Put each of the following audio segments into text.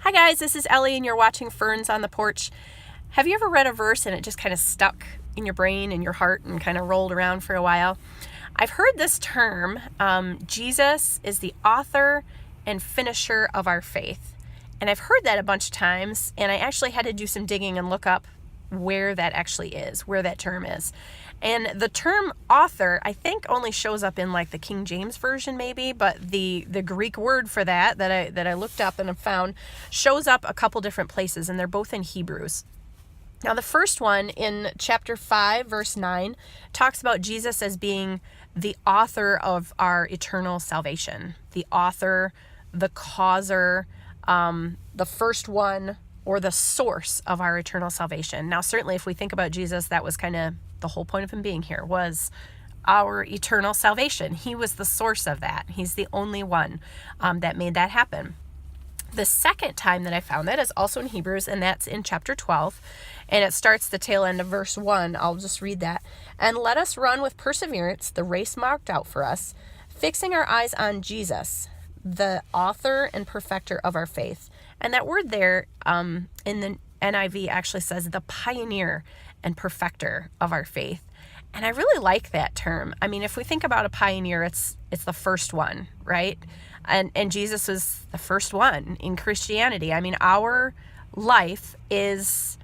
Hi guys, this is Ellie and you're watching Ferns on the Porch. Have you ever read a verse and it just kind of stuck in your brain and your heart and kind of rolled around for a while? I've heard this term, Jesus is the author and finisher of our faith. And I've heard that a bunch of times, and I actually had to do some digging and look up where that actually is, where that term is. And the term author, I think, only shows up in like the King James version maybe, but the Greek word for that I looked up and have found shows up a couple different places, and they're both in Hebrews. Now, the first one in chapter 5, verse 9, talks about Jesus as being the author of our eternal salvation, the author, the causer, the first one, or the source of our eternal salvation. Now, certainly, if we think about Jesus, that was kind of the whole point of him being here, was our eternal salvation. He was the source of that. He's the only one that made that happen. The second time that I found that is also in Hebrews, and that's in chapter 12, and it starts the tail end of verse 1. I'll just read that. And let us run with perseverance the race marked out for us, fixing our eyes on Jesus, the author and perfecter of our faith. And that word there in the NIV actually says the pioneer and perfecter of our faith. And I really like that term. I mean, if we think about a pioneer, it's the first one, right? And Jesus was the first one in Christianity. I mean, our life is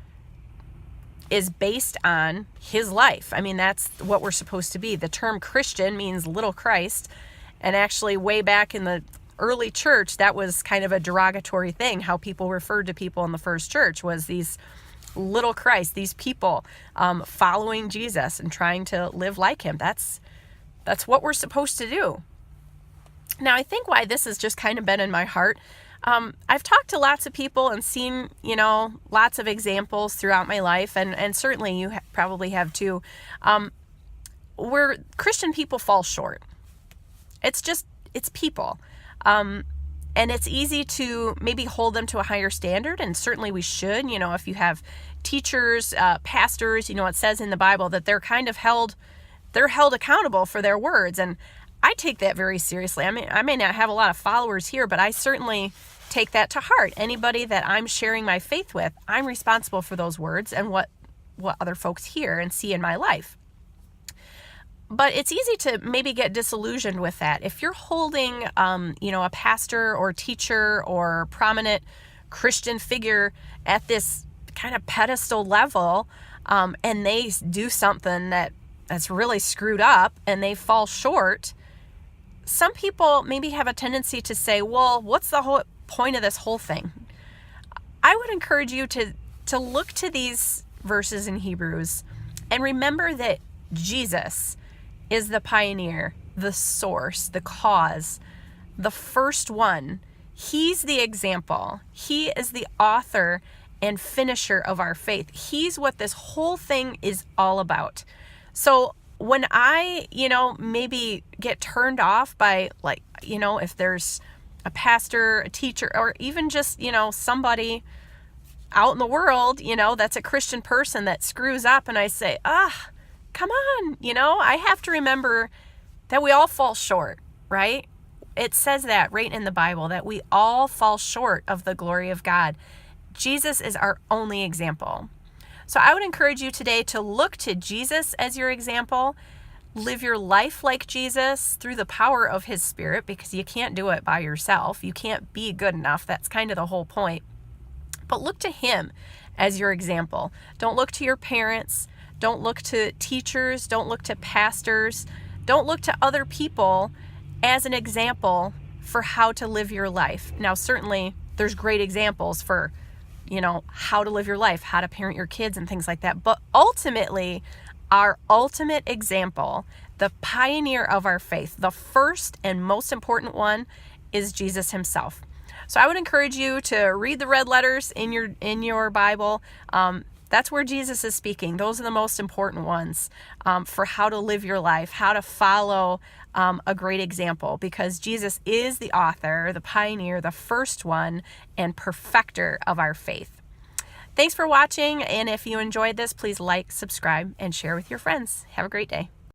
based on his life. I mean, that's what we're supposed to be. The term Christian means little Christ. And actually, way back in the early church, that was kind of a derogatory thing. How people referred to people in the first church was these little Christ, these people following Jesus and trying to live like him. That's what we're supposed to do. Now, I think why this has just kind of been in my heart, I've talked to lots of people and seen, lots of examples throughout my life, and certainly you probably have too, where Christian people fall short. It's people. And it's easy to maybe hold them to a higher standard, and certainly we should. If you have teachers, pastors, it says in the Bible that they're held accountable for their words, and I take that very seriously. I mean, I may not have a lot of followers here, but I certainly take that to heart. Anybody that I'm sharing my faith with, I'm responsible for those words and what other folks hear and see in my life. But it's easy to maybe get disillusioned with that. If you're holding, a pastor or teacher or prominent Christian figure at this kind of pedestal level, and they do something that's really screwed up and they fall short, some people maybe have a tendency to say, well, what's the whole point of this whole thing? I would encourage you to look to these verses in Hebrews and remember that Jesus is the pioneer, the source, the cause, the first one. He's the example. He is the author and finisher of our faith. He's what this whole thing is all about. So when I, maybe get turned off by if there's a pastor, a teacher, or even just, somebody out in the world, that's a Christian person that screws up, and I say, come on, I have to remember that we all fall short, right? It says that right in the Bible, that we all fall short of the glory of God. Jesus is our only example. So I would encourage you today to look to Jesus as your example. Live your life like Jesus through the power of his Spirit, because you can't do it by yourself. You can't be good enough. That's kind of the whole point. But look to him as your example. Don't look to your parents. Don't look to teachers. Don't look to pastors. Don't look to other people as an example for how to live your life. Now, certainly there's great examples for, how to live your life, how to parent your kids and things like that. But ultimately, our ultimate example, the pioneer of our faith, the first and most important one, is Jesus himself. So I would encourage you to read the red letters in your Bible. That's where Jesus is speaking. Those are the most important ones for how to live your life, how to follow a great example, because Jesus is the author, the pioneer, the first one, and perfecter of our faith. Thanks for watching, and if you enjoyed this, please like, subscribe, and share with your friends. Have a great day.